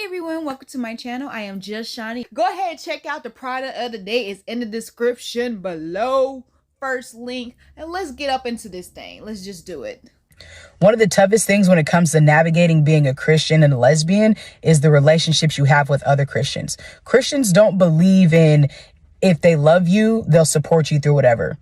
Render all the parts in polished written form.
Hi everyone, welcome to my channel. I am Just Shani. Go ahead and check out the product of the day. It's in the description below. First link. And let's get up into this thing. Let's just do it. One of the toughest things when it comes to navigating being a Christian and a lesbian is the relationships you have with other Christians. Christians don't believe in if they love you, they'll support you through whatever.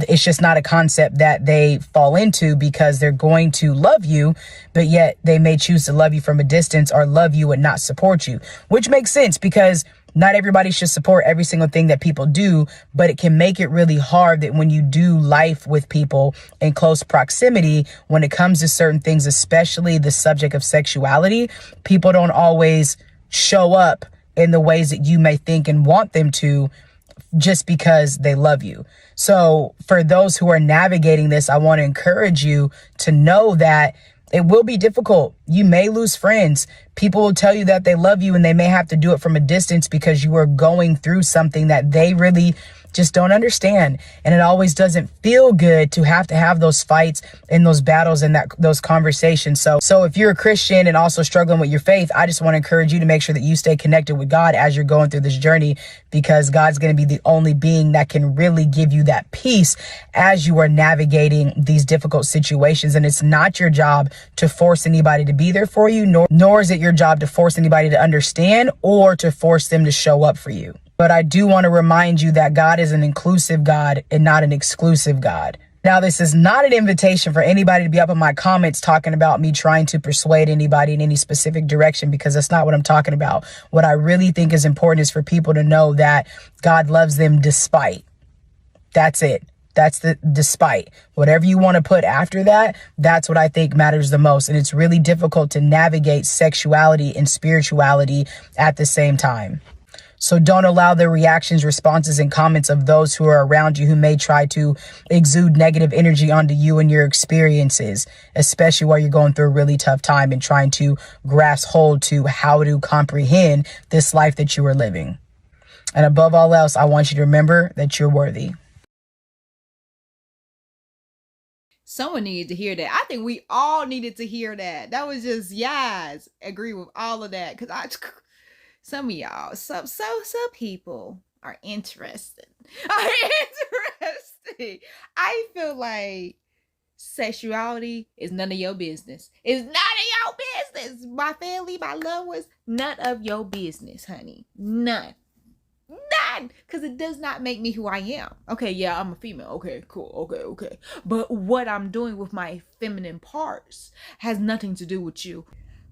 It's just not a concept that they fall into because they're going to love you, but yet they may choose to love you from a distance or love you and not support you, which makes sense because not everybody should support every single thing that people do, but it can make it really hard that when you do life with people in close proximity, when it comes to certain things, especially the subject of sexuality, people don't always show up in the ways that you may think and want them to just because they love you. So for those who are navigating this, I want to encourage you to know that it will be difficult. You may lose friends. People will tell you that they love you and they may have to do it from a distance because you are going through something that they really just don't understand. And it always doesn't feel good to have those fights and those battles and those conversations. So if you're a Christian and also struggling with your faith, I just want to encourage you to make sure that you stay connected with God as you're going through this journey, because God's going to be the only being that can really give you that peace as you are navigating these difficult situations. And it's not your job to force anybody to be there for you, nor is it your job to force anybody to understand or to force them to show up for you. But I do want to remind you that God is an inclusive God and not an exclusive God. Now, this is not an invitation for anybody to be up in my comments talking about me trying to persuade anybody in any specific direction, because that's not what I'm talking about. What I really think is important is for people to know that God loves them despite. That's it. That's the despite. Whatever you want to put after that, that's what I think matters the most. And it's really difficult to navigate sexuality and spirituality at the same time. So don't allow the reactions, responses, and comments of those who are around you who may try to exude negative energy onto you and your experiences, especially while you're going through a really tough time and trying to grasp hold to how to comprehend this life that you are living. And above all else, I want you to remember that you're worthy. Someone needed to hear that. I think we all needed to hear that. That was just, yes, agree with all of that. Because some of y'all, some people are interested. I feel like sexuality is none of your business. It's none of your business. My family, my loved ones, none of your business, honey. None. Because it does not make me who I am. Okay, yeah, I'm a female. Okay, cool. Okay. But what I'm doing with my feminine parts has nothing to do with you.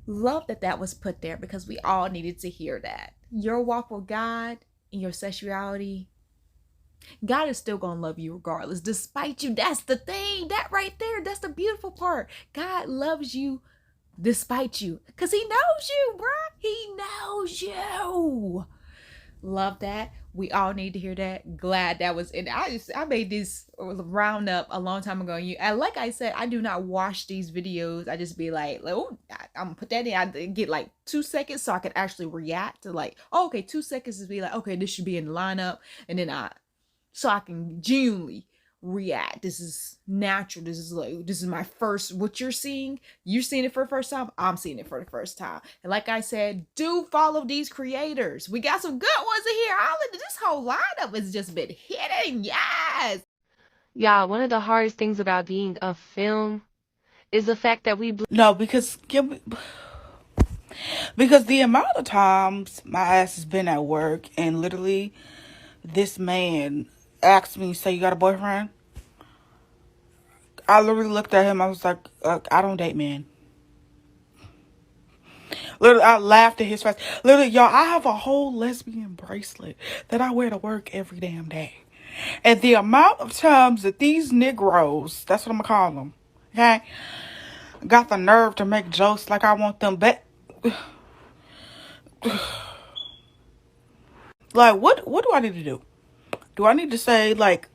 Love that was put there, because we all needed to hear that. Your walk with God and your sexuality, God is still gonna love you regardless, despite you. That's the thing. That right there, that's the beautiful part. God loves you despite you, because he knows you, bruh. He knows you. Love that. We all need to hear that. Glad that was in. I made this roundup a long time ago. And like I said, I do not watch these videos. I just be like, oh, I'm gonna put that in. I get like 2 seconds so I can actually react to like, oh, okay, 2 seconds to be like, okay, this should be in the lineup, and then so I can genuinely react. This is natural. This is my first. What you're seeing it for the first time. I'm seeing it for the first time. And like I said, do follow these creators. We got some good ones in here. This whole lineup has just been hitting. Yes. Yeah, one of the hardest things about being a film is the fact that because the amount of times my ass has been at work and literally this man asked me, "So you got a boyfriend?" I literally looked at him. I was like, "I don't date men." Literally, I laughed at his face. Literally, y'all, I have a whole lesbian bracelet that I wear to work every damn day. And the amount of times that these Negroes, that's what I'm gonna call them, okay, got the nerve to make jokes like I want them back. Like, what do I need to do? Do I need to say, like,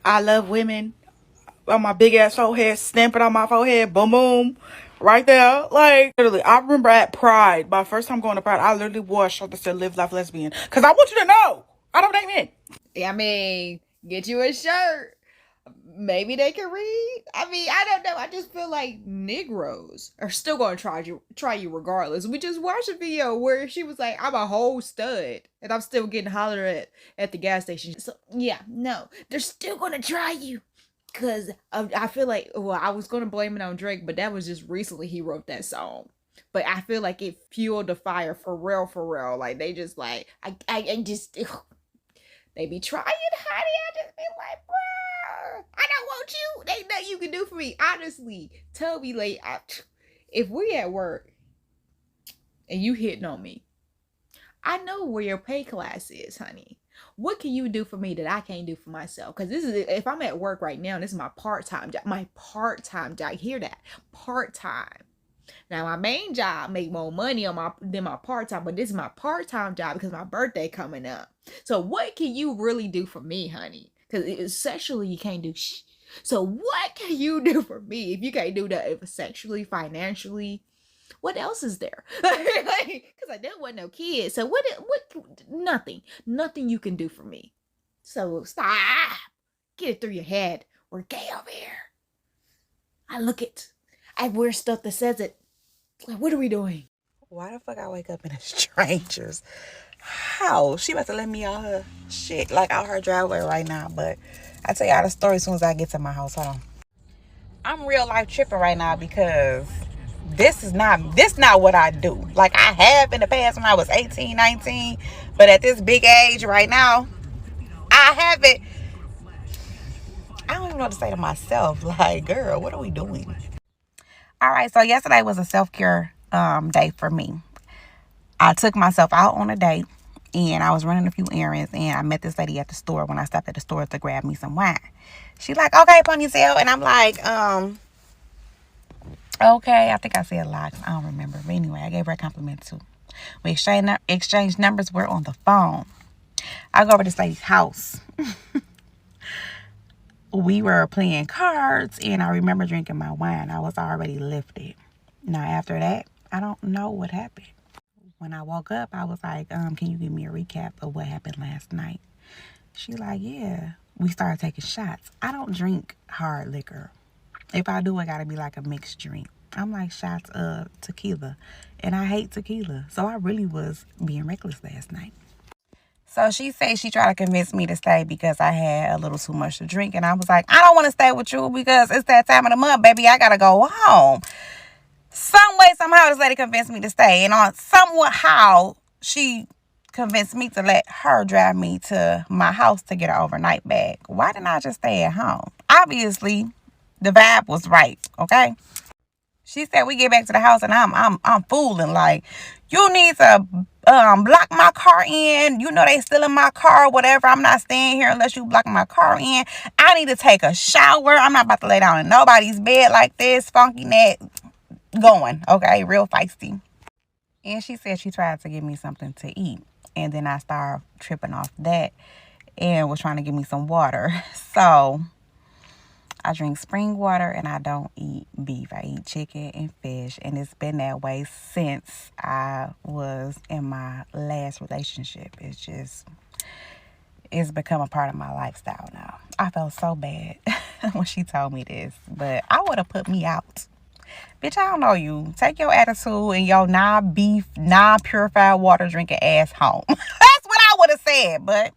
I love women on my big ass forehead, stamp it on my forehead, boom, boom, right there? Like, literally, I remember at Pride, my first time going to Pride, I literally wore a shirt that said "Live Life Lesbian," because I want you to know I don't date men. I mean, get you a shirt. Maybe they can read. I mean, I don't know. I just feel like Negroes are still gonna try you regardless. We just watched a video where she was like, "I'm a whole stud," and I'm still getting hollered at the gas station. So yeah, no, they're still gonna try you. Cause I feel like, well, I was gonna blame it on Drake, but that was just recently he wrote that song. But I feel like it fueled the fire for real, for real. Like they just like I just they be trying, honey. I just be like, bro, I don't want you. There ain't nothing you can do for me. Honestly, tell me, like, if we at work and you hitting on me, I know where your pay class is, honey. What can you do for me that I can't do for myself? Because this is, if I'm at work right now, this is my part-time job. My part-time job. Hear that? Part-time. Now my main job make more money than my part-time, but this is my part-time job because my birthday coming up. So what can you really do for me, honey? Because sexually you can't do So what can you do for me if you can't do that? If sexually, financially, what else is there? Because I didn't want no kids. So what? Nothing you can do for me. So stop. Get it through your head. We're gay over here. I look it. I wear stuff that says it. Like, what are we doing? Why the fuck I wake up in a stranger's house? She about to let me out her shit, like out her driveway right now. But I tell y'all the story as soon as I get to my house. Hold on. I'm real life tripping right now because this not what I do. Like I have in the past when I was 18, 19, but at this big age right now, I haven't. I don't even know what to say to myself. Like, girl, what are we doing? All right, so yesterday was a self-care day for me. I took myself out on a date and I was running a few errands and I met this lady at the store when I stopped at the store to grab me some wine. She like, okay, ponytail. And I'm like, okay. I think I said a lot. I don't remember. But anyway, I gave her a compliment too. We exchanged numbers. We're on the phone. I go over to this lady's house. We were playing cards and I remember drinking my wine. I was already lifted. Now after that, I don't know what happened. When I woke up, I was like, can you give me a recap of what happened last night? She like, yeah. We started taking shots. I don't drink hard liquor. If I do, it gotta be like a mixed drink. I'm like shots of tequila. And I hate tequila. So I really was being reckless last night. So she said she tried to convince me to stay because I had a little too much to drink. And I was like, I don't want to stay with you because it's that time of the month, baby. I got to go home. Some way, somehow, this lady convinced me to stay. And on somewhat how she convinced me to let her drive me to my house to get an overnight bag. Why didn't I just stay at home? Obviously, the vibe was right, okay? She said we get back to the house and I'm fooling like, you need to block my car in. You know they still in my car, whatever. I'm not staying here unless you block my car in. I need to take a shower. I'm not about to lay down in nobody's bed like this. Funky neck going, okay? Real feisty. And she said she tried to give me something to eat. And then I started tripping off that and was trying to give me some water. So I drink spring water and I don't eat beef. I eat chicken and fish. And it's been that way since I was in my last relationship. It's become a part of my lifestyle now. I felt so bad when she told me this. But I would have put me out. Bitch, I don't know you. Take your attitude and your non-beef, non-purified water drinking ass home. That's what I would have said. But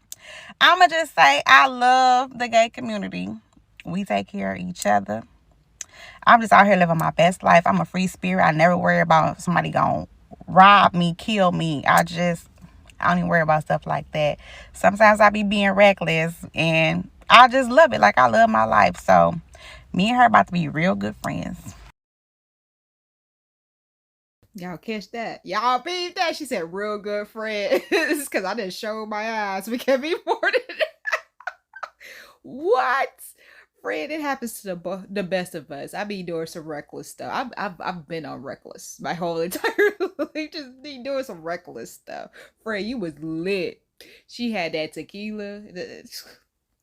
I'm going to just say I love the gay community. We take care of each other. I'm just out here living my best life. I'm a free spirit. I never worry about somebody gonna rob me, kill me. I don't even worry about stuff like that. Sometimes I be being reckless and I just love it like I love my life. So me and her about to be real good friends. Y'all catch that? Y'all beat that? She said real good friends. Because I didn't show my eyes. We can't be more than what? Friend, it happens to the best of us. I be doing some reckless stuff. I've been on reckless my whole entire life. Just be doing some reckless stuff. Friend, you was lit. She had that tequila.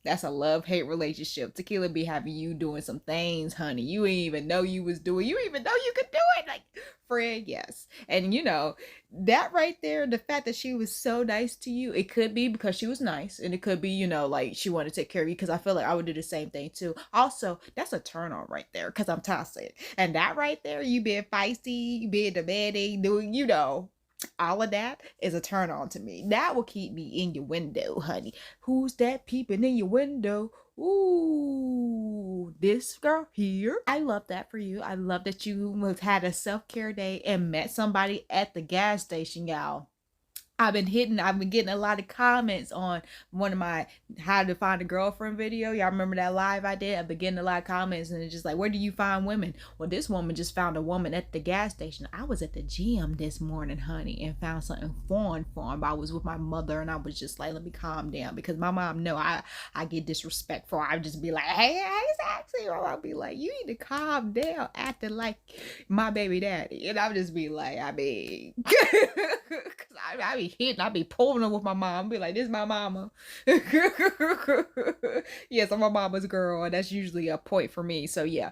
That's a love-hate relationship. Tequila be having you doing some things, honey. You ain't even know you was doing. You even know you could do it. Like, Fred, yes. And you know, that right there, the fact that she was so nice to you, it could be because she was nice. And it could be, you know, like she wanted to take care of you. Because I feel like I would do the same thing too. Also, that's a turn on right there. Because I'm toxic. And that right there, you being feisty, you being demanding, doing, you know, all of that is a turn on to me. That will keep me in your window, honey. Who's that peeping in your window? Ooh, this girl here. I love that for you. I love that you had a self-care day and met somebody at the gas station, y'all. I've been getting a lot of comments on one of my how to find a girlfriend video. Y'all remember that live I did? I've been getting a lot of comments and it's just like, where do you find women? Well, this woman just found a woman at the gas station. I was at the gym this morning, honey, and found something foreign for him. I was with my mother and I was just like, let me calm down because my mom know I get disrespectful. I would just be like, hey, sexy. Or I'll be like, you need to calm down, acting like my baby daddy. And I'll just be like, I mean, because I be hitting, I be pulling her with my mom, be like, this is my mama. Yes, I'm my mama's girl, and that's usually a point for me. So yeah,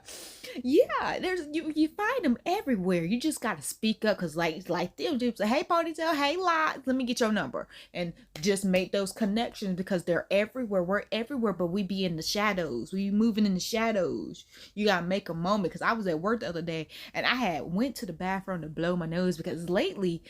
there's you find them everywhere. You just gotta speak up, cause like them dudes say, hey ponytail, hey lot, let me get your number, and just make those connections because they're everywhere. We're everywhere, but we be in the shadows. We moving in the shadows. You gotta make a moment. Because I was at work the other day and I had went to the bathroom to blow my nose because lately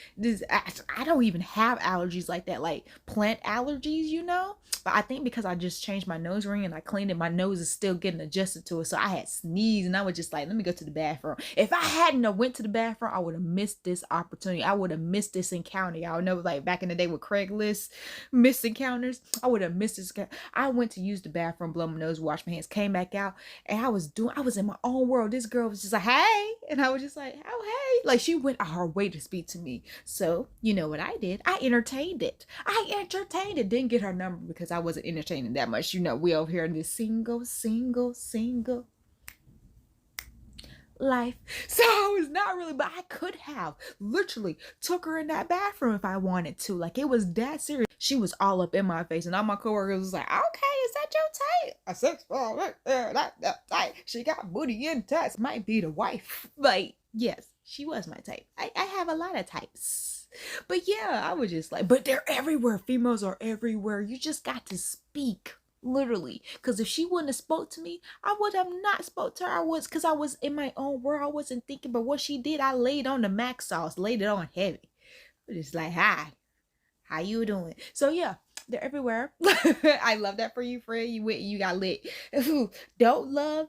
I don't even have allergies like that, like plant allergies, you know. But I think because I just changed my nose ring and I cleaned it, my nose is still getting adjusted to it. So I had sneezed and I was just like, let me go to the bathroom. If I hadn't went to the bathroom, I would have missed this opportunity. I would have missed this encounter. Y'all know, like back in the day with Craigslist missed encounters, I would have missed this. I went to use the bathroom, blow my nose, wash my hands, came back out, and I was in my own world. This girl was just like, hey, and I was just like, oh hey, like she went out her way to speak to me. So you know what I did? I entertained it. Didn't get her number because I wasn't entertaining that much. You know, we over here in this single life. So I was not really, but I could have literally took her in that bathroom if I wanted to. Like, it was that serious. She was all up in my face, and all my coworkers was like, okay, is that your type? A 6'4" right there, that type. She got booty and tats. Might be the wife. Like, yes, she was my type. I have a lot of types. But yeah, I was just like, but they're everywhere. Females are everywhere. You just got to speak. Literally, because if she wouldn't have spoke to me, I would have not spoke to her. Because I was in my own world. I wasn't thinking, but what she did, I laid on the mac sauce, laid it on heavy. Just like, hi, how you doing? So yeah, they're everywhere. I love that for you, Fred. You got lit. Don't love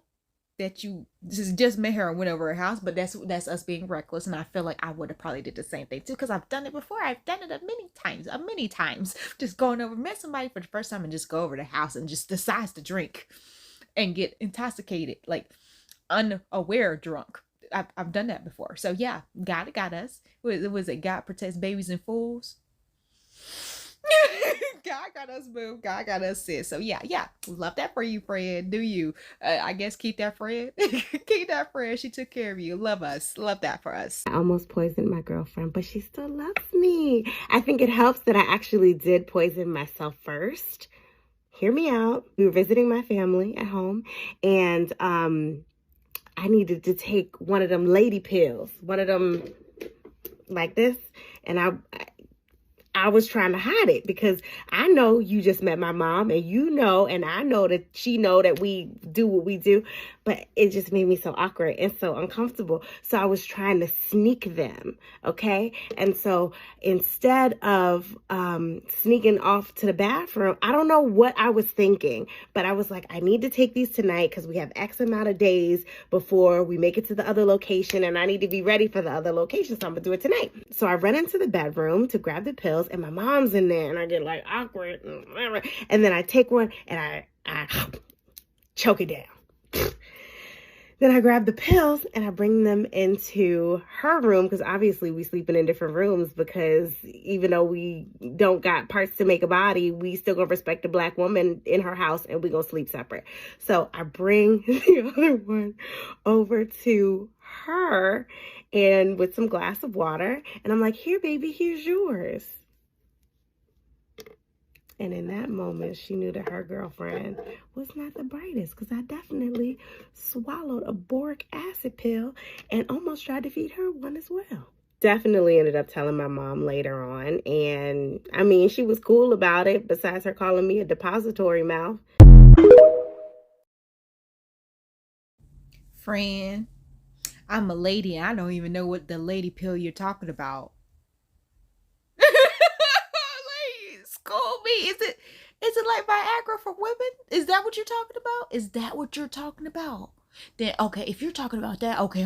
that you just met her and went over her house, but that's us being reckless. And I feel like I would have probably did the same thing too, because I've done it before. I've done it many times. Just going over, met somebody for the first time and just go over the house and just decides to drink and get intoxicated, like unaware drunk. I've done that before. So yeah, God got us. Was it God protects babies and fools? God got us, boo. God got us, sis. So yeah, love that for you, Fred. Do you? I guess keep that, Fred. Keep that, Fred. She took care of you. Love us. Love that for us. I almost poisoned my girlfriend, but she still loves me. I think it helps that I actually did poison myself first. Hear me out. We were visiting my family at home, and I needed to take one of them lady pills, one of them like this, and I was trying to hide it because I know you just met my mom, and you know, and I know that she know that we do what we do, but it just made me so awkward and so uncomfortable. So I was trying to sneak them, okay? And so instead of sneaking off to the bathroom, I don't know what I was thinking, but I was like, I need to take these tonight because we have X amount of days before we make it to the other location, and I need to be ready for the other location, so I'm gonna do it tonight. So I run into the bedroom to grab the pills, and my mom's in there, and I get like awkward, and then I take one and I choke it down. Then I grab the pills and I bring them into her room, because obviously we sleeping in different rooms, because even though we don't got parts to make a body, we still gonna respect the Black woman in her house, and we gonna sleep separate. So I bring the other one over to her and with some glass of water, and I'm like, here baby, here's yours. And in that moment, she knew that her girlfriend was not the brightest, because I definitely swallowed a boric acid pill and almost tried to feed her one as well. Definitely ended up telling my mom later on. And I mean, she was cool about it, besides her calling me a depository mouth. Friend, I'm a lady. I don't even know what the lady pill you're talking about. Like, school me. Is it like Viagra for women? Is that what you're talking about? Is that what you're talking about? Then okay, if you're talking about that, okay.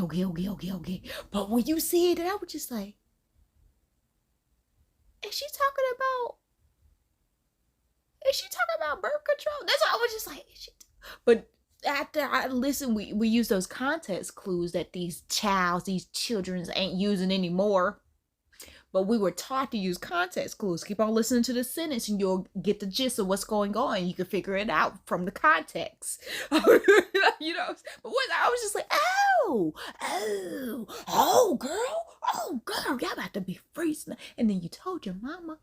But when you see it, then I was just like, is she talking about birth control? That's what I was just like, but after I listened, we use those context clues that these children ain't using anymore. But we were taught to use context clues. Keep on listening to the sentence and you'll get the gist of what's going on. You can figure it out from the context. But I was just like, oh, girl, y'all about to be freezing. And then you told your mama.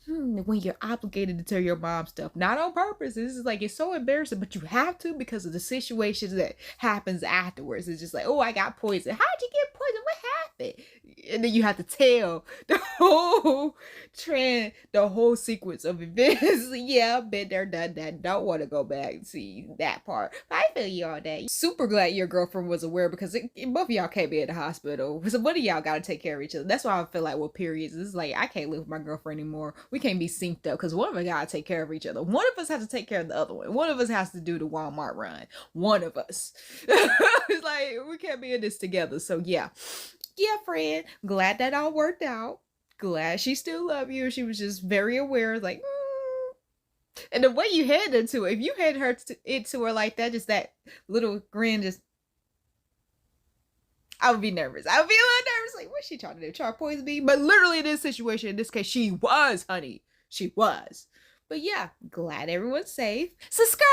When you're obligated to tell your mom stuff, not on purpose. This is like, it's so embarrassing, but you have to because of the situations that happens afterwards. It's just like, oh, I got poison. How'd you get poison? What happened? And then you have to tell the whole sequence of events. Yeah, I've been there, done that. Don't want to go back and see that part. But I feel you all day. Super glad your girlfriend was aware, because both of y'all can't be at the hospital. So one of y'all got to take care of each other. That's why I feel like with periods, it's like, I can't live with my girlfriend anymore. We can't be synced up because one of us got to take care of each other. One of us has to take care of the other one. One of us has to do the Walmart run. One of us. It's like, we can't be in this together. So yeah, friend, glad that all worked out. Glad she still loved you. She was just very aware, like, and the way you handed it to her, if you handed it to her like that, just that little grin, just, I would be nervous. I would be a little nervous, like, what's she trying to do? Try to poison me? But literally in this situation, in this case, she was, honey. She was. But yeah, glad everyone's safe. Subscribe.